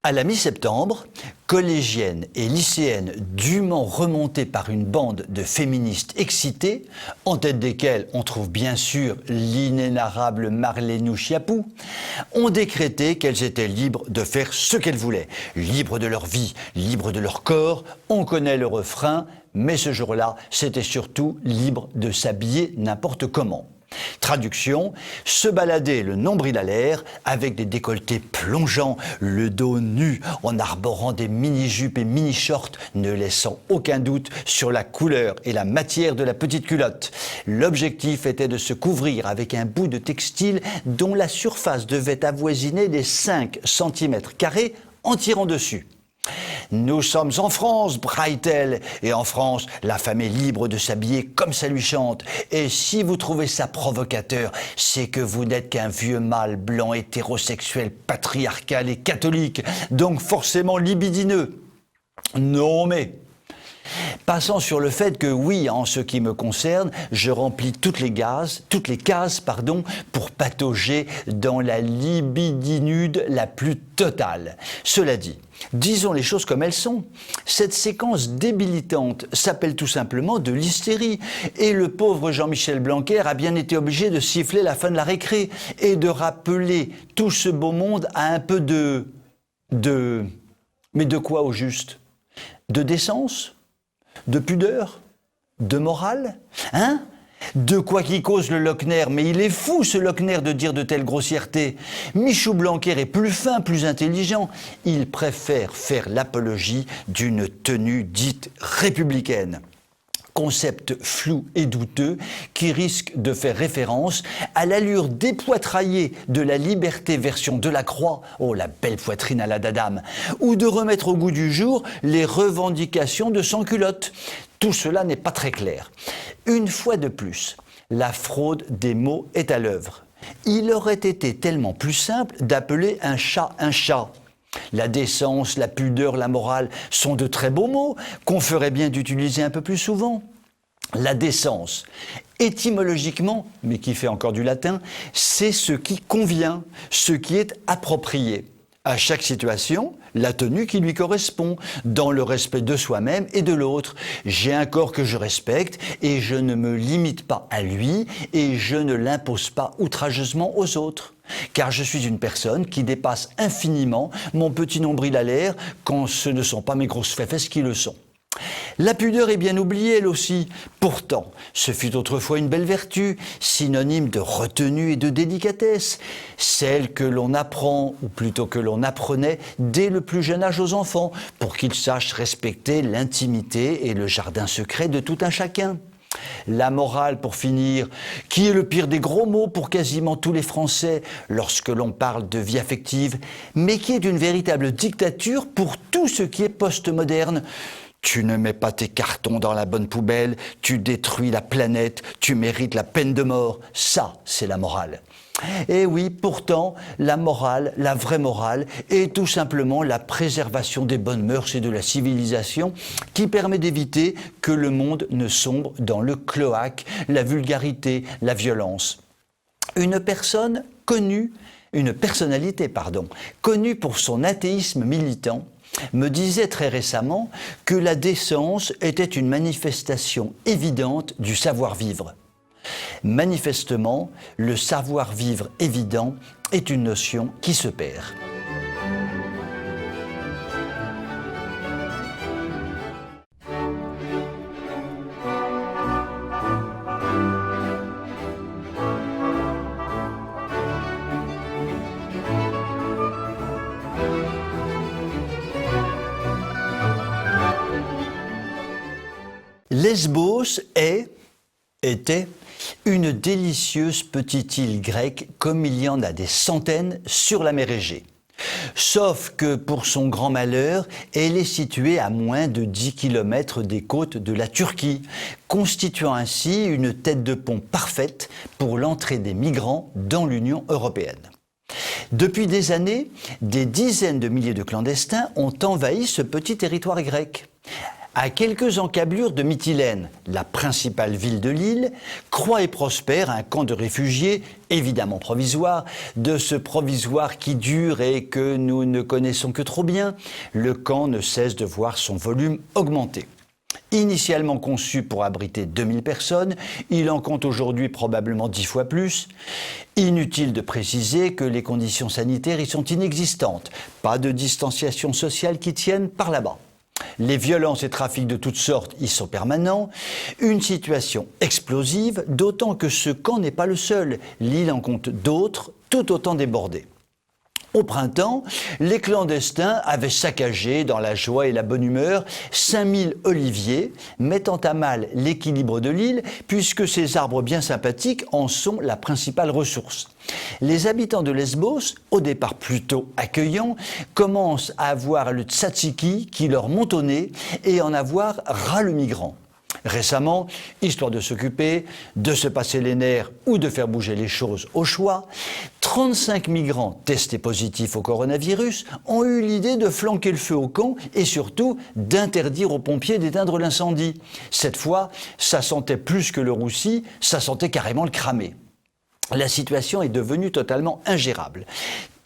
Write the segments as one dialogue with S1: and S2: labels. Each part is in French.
S1: À la mi-septembre, collégiennes et lycéennes dûment remontées par une bande de féministes excitées, en tête desquelles on trouve bien sûr l'inénarrable Marlénou Chiapou, ont décrété qu'elles étaient libres de faire ce qu'elles voulaient, libres de leur vie, libres de leur corps, on connaît le refrain, mais ce jour-là, c'était surtout libre de s'habiller n'importe comment. Traduction, se balader le nombril à l'air avec des décolletés plongeants, le dos nu en arborant des mini-jupes et mini-shorts, ne laissant aucun doute sur la couleur et la matière de la petite culotte. L'objectif était de se couvrir avec un bout de textile dont la surface devait avoisiner les 5 cm² en tirant dessus. Nous sommes en France, braille-t-elle, et en France, la femme est libre de s'habiller comme ça lui chante. Et si vous trouvez ça provocateur, c'est que vous n'êtes qu'un vieux mâle blanc hétérosexuel, patriarcal et catholique, donc forcément libidineux. Non mais... Passons sur le fait que oui, en ce qui me concerne, je remplis toutes les cases, pour patauger dans la libidinude la plus totale. Cela dit, disons les choses comme elles sont. Cette séquence débilitante s'appelle tout simplement de l'hystérie. Et le pauvre Jean-Michel Blanquer a bien été obligé de siffler la fin de la récré et de rappeler tout ce beau monde à un peu Mais de quoi au juste? De décence? De pudeur? De morale? Hein? De quoi qui cause le Lochner? Mais il est fou ce Lochner de dire de telles grossièretés. Michou Blanquer est plus fin, plus intelligent. Il préfère faire l'apologie d'une tenue dite républicaine. Concept flou et douteux qui risque de faire référence à l'allure dépoitraillée de la liberté version Delacroix, oh la belle poitrine à la dadame, ou de remettre au goût du jour les revendications de sans-culotte. Tout cela n'est pas très clair. Une fois de plus, la fraude des mots est à l'œuvre. Il aurait été tellement plus simple d'appeler un chat un chat. La décence, la pudeur, la morale sont de très beaux mots qu'on ferait bien d'utiliser un peu plus souvent. La décence, étymologiquement, mais qui fait encore du latin, c'est ce qui convient, ce qui est approprié. À chaque situation, la tenue qui lui correspond, dans le respect de soi-même et de l'autre. J'ai un corps que je respecte et je ne me limite pas à lui et je ne l'impose pas outrageusement aux autres. Car je suis une personne qui dépasse infiniment mon petit nombril à l'air quand ce ne sont pas mes grosses fesses qui le sont. La pudeur est bien oubliée, elle aussi. Pourtant, ce fut autrefois une belle vertu, synonyme de retenue et de délicatesse, celle que l'on apprend, ou plutôt que l'on apprenait, dès le plus jeune âge aux enfants, pour qu'ils sachent respecter l'intimité et le jardin secret de tout un chacun. La morale, pour finir, qui est le pire des gros mots pour quasiment tous les Français lorsque l'on parle de vie affective, mais qui est d'une véritable dictature pour tout ce qui est postmoderne. Tu ne mets pas tes cartons dans la bonne poubelle, tu détruis la planète, tu mérites la peine de mort. Ça, c'est la morale. Et oui, pourtant, la morale, la vraie morale, est tout simplement la préservation des bonnes mœurs et de la civilisation qui permet d'éviter que le monde ne sombre dans le cloaque, la vulgarité, la violence. Une personnalité connue pour son athéisme militant, me disait très récemment que la décence était une manifestation évidente du savoir-vivre. Manifestement, le savoir-vivre évident est une notion qui se perd. Lesbos était une délicieuse petite île grecque comme il y en a des centaines sur la mer Égée. Sauf que pour son grand malheur, elle est située à moins de 10 km des côtes de la Turquie, constituant ainsi une tête de pont parfaite pour l'entrée des migrants dans l'Union européenne. Depuis des années, des dizaines de milliers de clandestins ont envahi ce petit territoire grec. À quelques encablures de Mytilène, la principale ville de l'île, croît et prospère un camp de réfugiés, évidemment provisoire, de ce provisoire qui dure et que nous ne connaissons que trop bien. Le camp ne cesse de voir son volume augmenter. Initialement conçu pour abriter 2000 personnes, il en compte aujourd'hui probablement 10 fois plus. Inutile de préciser que les conditions sanitaires y sont inexistantes. Pas de distanciation sociale qui tienne par là-bas. Les violences et trafics de toutes sortes y sont permanents. Une situation explosive, d'autant que ce camp n'est pas le seul. L'île en compte d'autres, tout autant débordés. Au printemps, les clandestins avaient saccagé, dans la joie et la bonne humeur, 5000 oliviers, mettant à mal l'équilibre de l'île, puisque ces arbres bien sympathiques en sont la principale ressource. Les habitants de Lesbos, au départ plutôt accueillants, commencent à avoir le tzatziki qui leur monte au nez et en avoir ras le migrant. Récemment, histoire de s'occuper, de se passer les nerfs ou de faire bouger les choses au choix, 35 migrants testés positifs au coronavirus ont eu l'idée de flanquer le feu au camp et surtout d'interdire aux pompiers d'éteindre l'incendie. Cette fois, ça sentait plus que le roussi, ça sentait carrément le cramé. La situation est devenue totalement ingérable.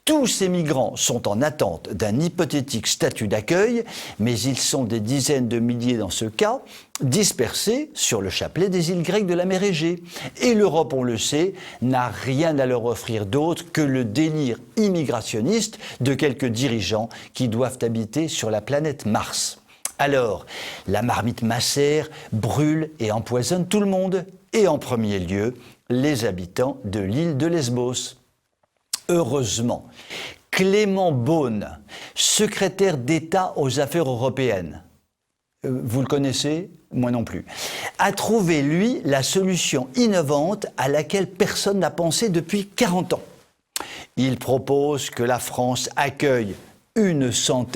S1: Tous ces migrants sont en attente d'un hypothétique statut d'accueil, mais ils sont des dizaines de milliers dans ce cas, dispersés sur le chapelet des îles grecques de la mer Égée. Et l'Europe, on le sait, n'a rien à leur offrir d'autre que le délire immigrationniste de quelques dirigeants qui doivent habiter sur la planète Mars. Alors, la marmite macère, brûle et empoisonne tout le monde, et en premier lieu, les habitants de l'île de Lesbos. Heureusement, Clément Beaune, secrétaire d'État aux Affaires européennes, vous le connaissez? Moi non plus, a trouvé, lui, la solution innovante à laquelle personne n'a pensé depuis 40 ans. Il propose que la France accueille 100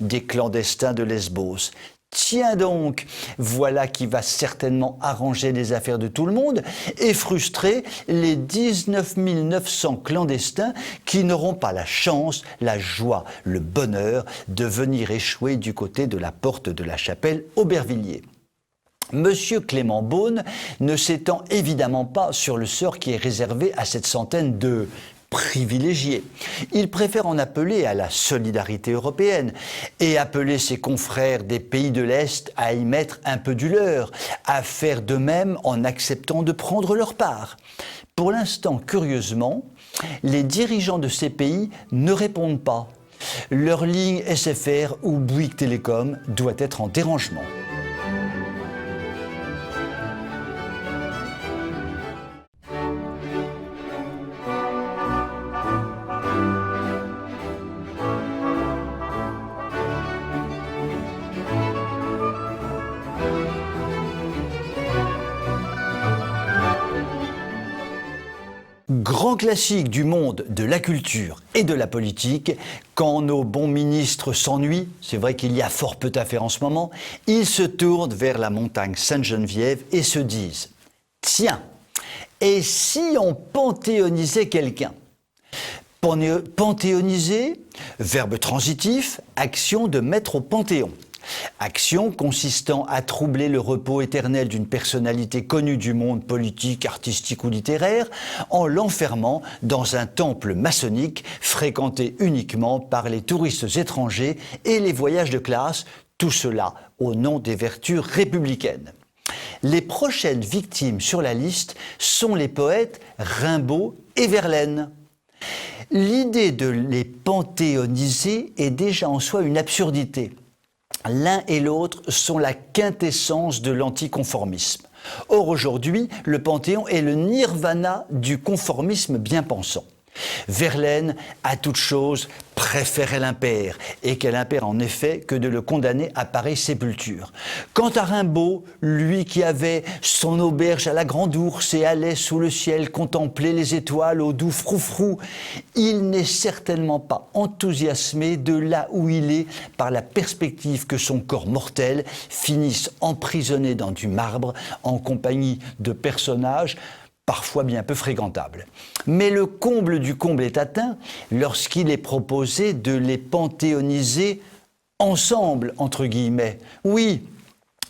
S1: des clandestins de Lesbos. Tiens donc, voilà qui va certainement arranger les affaires de tout le monde et frustrer les 19 900 clandestins qui n'auront pas la chance, la joie, le bonheur de venir échouer du côté de la porte de la chapelle Aubervilliers. Monsieur Clément Beaune ne s'étend évidemment pas sur le sort qui est réservé à cette centaine de privilégiés. Il préfère en appeler à la solidarité européenne et appeler ses confrères des pays de l'Est à y mettre un peu du leur, à faire de même en acceptant de prendre leur part. Pour l'instant, curieusement, les dirigeants de ces pays ne répondent pas. Leur ligne SFR ou Bouygues Télécom doit être en dérangement. Grand classique du monde de la culture et de la politique, quand nos bons ministres s'ennuient, c'est vrai qu'il y a fort peu à faire en ce moment, ils se tournent vers la montagne Sainte-Geneviève et se disent « Tiens, et si on panthéonisait quelqu'un ?» Panthéoniser, verbe transitif, action de mettre au panthéon. Action consistant à troubler le repos éternel d'une personnalité connue du monde politique, artistique ou littéraire en l'enfermant dans un temple maçonnique fréquenté uniquement par les touristes étrangers et les voyages de classe, tout cela au nom des vertus républicaines. Les prochaines victimes sur la liste sont les poètes Rimbaud et Verlaine. L'idée de les panthéoniser est déjà en soi une absurdité. L'un et l'autre sont la quintessence de l'anticonformisme. Or aujourd'hui, le Panthéon est le nirvana du conformisme bien pensant. Verlaine, à toute chose, préférait l'impair, et quel impair en effet que de le condamner à pareille sépulture. Quant à Rimbaud, lui qui avait son auberge à la Grande Ourse et allait sous le ciel contempler les étoiles au doux froufrou, il n'est certainement pas enthousiasmé de là où il est par la perspective que son corps mortel finisse emprisonné dans du marbre en compagnie de personnages parfois bien peu fréquentable. Mais le comble du comble est atteint lorsqu'il est proposé de les panthéoniser ensemble, entre guillemets. Oui,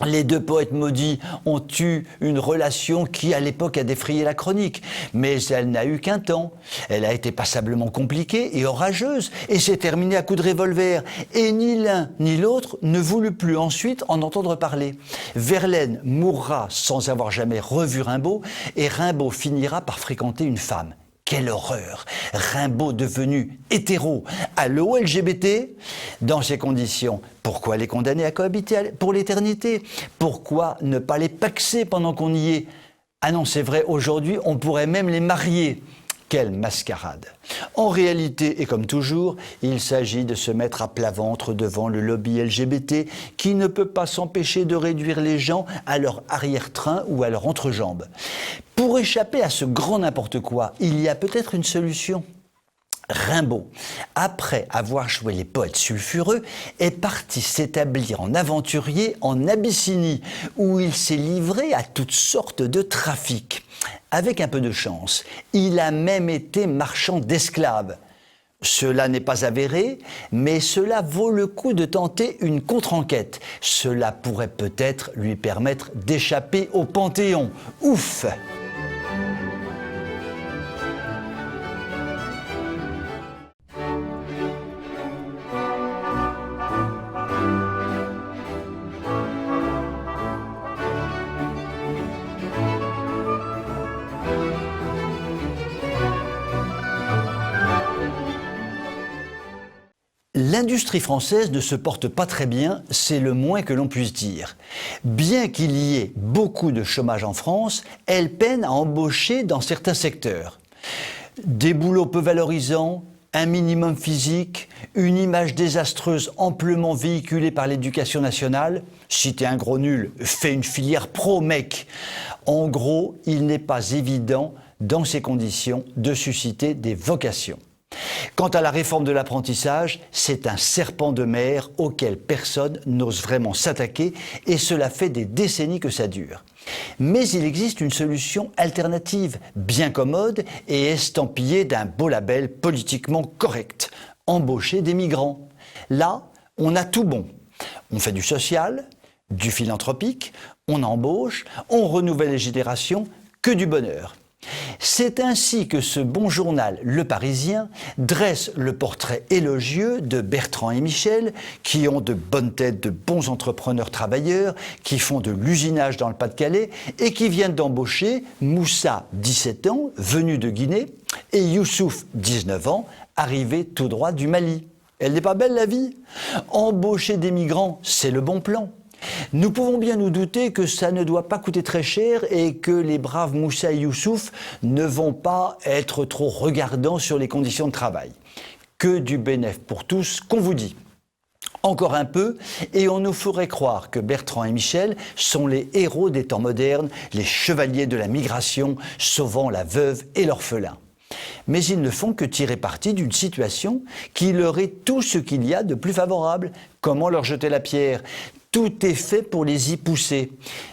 S1: Les deux poètes maudits ont eu une relation qui, à l'époque, a défrayé la chronique. Mais elle n'a eu qu'un temps. Elle a été passablement compliquée et orageuse, et s'est terminée à coups de revolver. Et ni l'un ni l'autre ne voulut plus ensuite en entendre parler. Verlaine mourra sans avoir jamais revu Rimbaud, et Rimbaud finira par fréquenter une femme. Quelle horreur! Rimbaud devenu hétéro, allô LGBT? Dans ces conditions, pourquoi les condamner à cohabiter pour l'éternité? Pourquoi ne pas les paxer pendant qu'on y est? Ah non, c'est vrai, aujourd'hui, on pourrait même les marier. Quelle mascarade! En réalité, et comme toujours, il s'agit de se mettre à plat ventre devant le lobby LGBT qui ne peut pas s'empêcher de réduire les gens à leur arrière-train ou à leur entrejambe. Pour échapper à ce grand n'importe quoi, il y a peut-être une solution. Rimbaud, après avoir joué les poètes sulfureux, est parti s'établir en aventurier en Abyssinie, où il s'est livré à toutes sortes de trafics. Avec un peu de chance, il a même été marchand d'esclaves. Cela n'est pas avéré, mais cela vaut le coup de tenter une contre-enquête. Cela pourrait peut-être lui permettre d'échapper au Panthéon. Ouf! L'industrie française ne se porte pas très bien, c'est le moins que l'on puisse dire. Bien qu'il y ait beaucoup de chômage en France, elle peine à embaucher dans certains secteurs. Des boulots peu valorisants, un minimum physique, une image désastreuse amplement véhiculée par l'éducation nationale. Si t'es un gros nul, fais une filière pro, mec. En gros, il n'est pas évident, dans ces conditions, de susciter des vocations. Quant à la réforme de l'apprentissage, c'est un serpent de mer auquel personne n'ose vraiment s'attaquer et cela fait des décennies que ça dure. Mais il existe une solution alternative, bien commode et estampillée d'un beau label politiquement correct. Embaucher des migrants. Là, on a tout bon. On fait du social, du philanthropique, on embauche, on renouvelle les générations, que du bonheur. C'est ainsi que ce bon journal Le Parisien dresse le portrait élogieux de Bertrand et Michel, qui ont de bonnes têtes, de bons entrepreneurs travailleurs, qui font de l'usinage dans le Pas-de-Calais et qui viennent d'embaucher Moussa, 17 ans, venu de Guinée, et Youssouf, 19 ans, arrivé tout droit du Mali. Elle n'est pas belle la vie? Embaucher des migrants, c'est le bon plan. Nous pouvons bien nous douter que ça ne doit pas coûter très cher et que les braves Moussa et Youssouf ne vont pas être trop regardants sur les conditions de travail. Que du bénéfice pour tous, qu'on vous dit. Encore un peu, et on nous ferait croire que Bertrand et Michel sont les héros des temps modernes, les chevaliers de la migration, sauvant la veuve et l'orphelin. Mais ils ne font que tirer parti d'une situation qui leur est tout ce qu'il y a de plus favorable. Comment leur jeter la pierre ? Tout est fait pour les y pousser.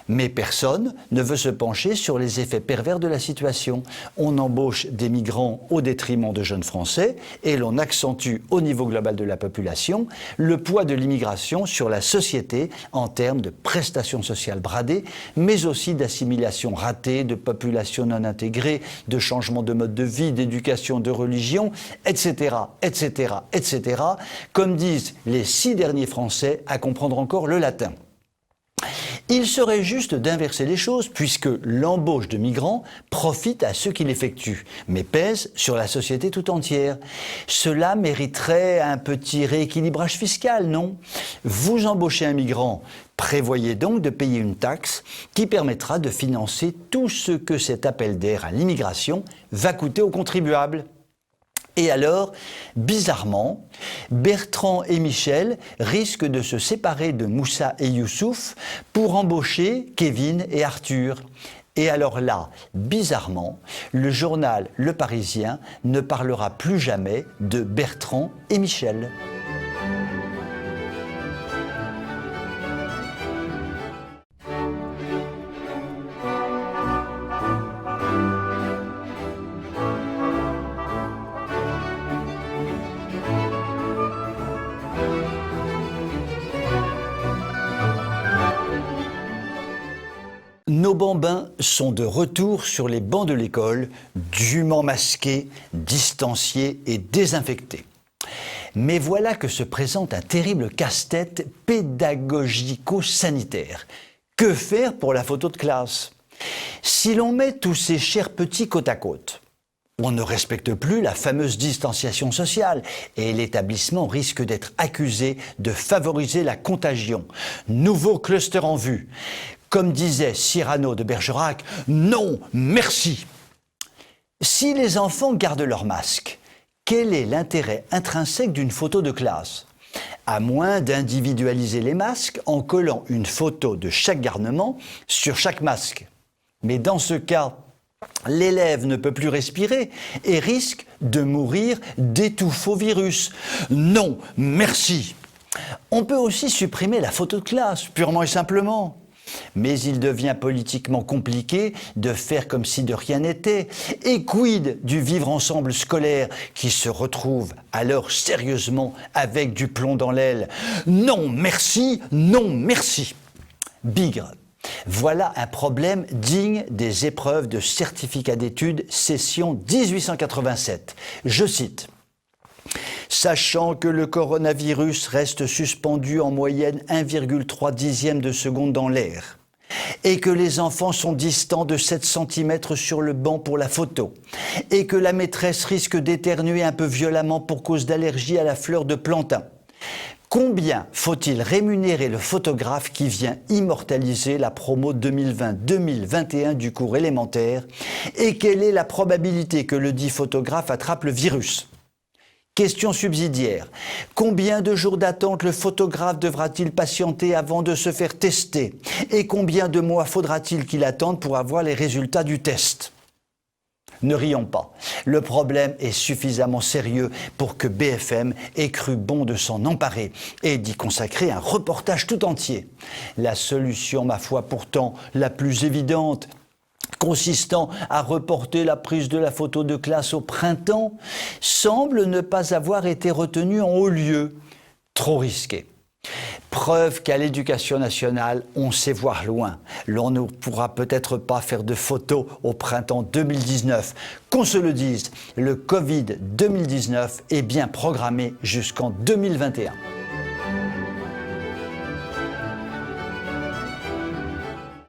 S1: Mais personne ne veut se pencher sur les effets pervers de la situation. On embauche des migrants au détriment de jeunes Français et l'on accentue au niveau global de la population le poids de l'immigration sur la société en termes de prestations sociales bradées, mais aussi d'assimilation ratée, de population non intégrée, de changement de mode de vie, d'éducation, de religion, etc., etc., etc., comme disent les 6 derniers Français à comprendre encore le latin. Il serait juste d'inverser les choses puisque l'embauche de migrants profite à ceux qui l'effectuent, mais pèse sur la société tout entière. Cela mériterait un petit rééquilibrage fiscal, non? Vous embauchez un migrant, prévoyez donc de payer une taxe qui permettra de financer tout ce que cet appel d'air à l'immigration va coûter aux contribuables. Et alors, bizarrement, Bertrand et Michel risquent de se séparer de Moussa et Youssouf pour embaucher Kevin et Arthur. Et alors là, bizarrement, le journal Le Parisien ne parlera plus jamais de Bertrand et Michel. bambins sont de retour sur les bancs de l'école, dûment masqués, distanciés et désinfectés. Mais voilà que se présente un terrible casse-tête pédagogico-sanitaire. Que faire pour la photo de classe ? Si l'on met tous ces chers petits côte à côte, on ne respecte plus la fameuse distanciation sociale et l'établissement risque d'être accusé de favoriser la contagion. Nouveau cluster en vue. Comme disait Cyrano de Bergerac, non, merci. Si les enfants gardent leur masque, quel est l'intérêt intrinsèque d'une photo de classe ? À moins d'individualiser les masques en collant une photo de chaque garnement sur chaque masque. Mais dans ce cas, l'élève ne peut plus respirer et risque de mourir d'étouffovirus. Non, merci. On peut aussi supprimer la photo de classe, purement et simplement. Mais il devient politiquement compliqué de faire comme si de rien n'était. Et quid du vivre ensemble scolaire qui se retrouve alors sérieusement avec du plomb dans l'aile ? Non, merci, non, merci. Bigre. Voilà un problème digne des épreuves de certificat d'études session 1887. Je cite. Sachant que le coronavirus reste suspendu en moyenne 1,3 dixième de seconde dans l'air et que les enfants sont distants de 7 cm sur le banc pour la photo et que la maîtresse risque d'éternuer un peu violemment pour cause d'allergie à la fleur de plantain, combien faut-il rémunérer le photographe qui vient immortaliser la promo 2020-2021 du cours élémentaire et quelle est la probabilité que le dit photographe attrape le virus ? Question subsidiaire. Combien de jours d'attente le photographe devra-t-il patienter avant de se faire tester ? Et combien de mois faudra-t-il qu'il attende pour avoir les résultats du test ? Ne rions pas. Le problème est suffisamment sérieux pour que BFM ait cru bon de s'en emparer et d'y consacrer un reportage tout entier. La solution, ma foi, pourtant la plus évidente, consistant à reporter la prise de la photo de classe au printemps, semble ne pas avoir été retenue en haut lieu. Trop risqué. Preuve qu'à l'Éducation nationale, on sait voir loin. L'on ne pourra peut-être pas faire de photos au printemps 2019. Qu'on se le dise, le Covid 2019 est bien programmé jusqu'en 2021.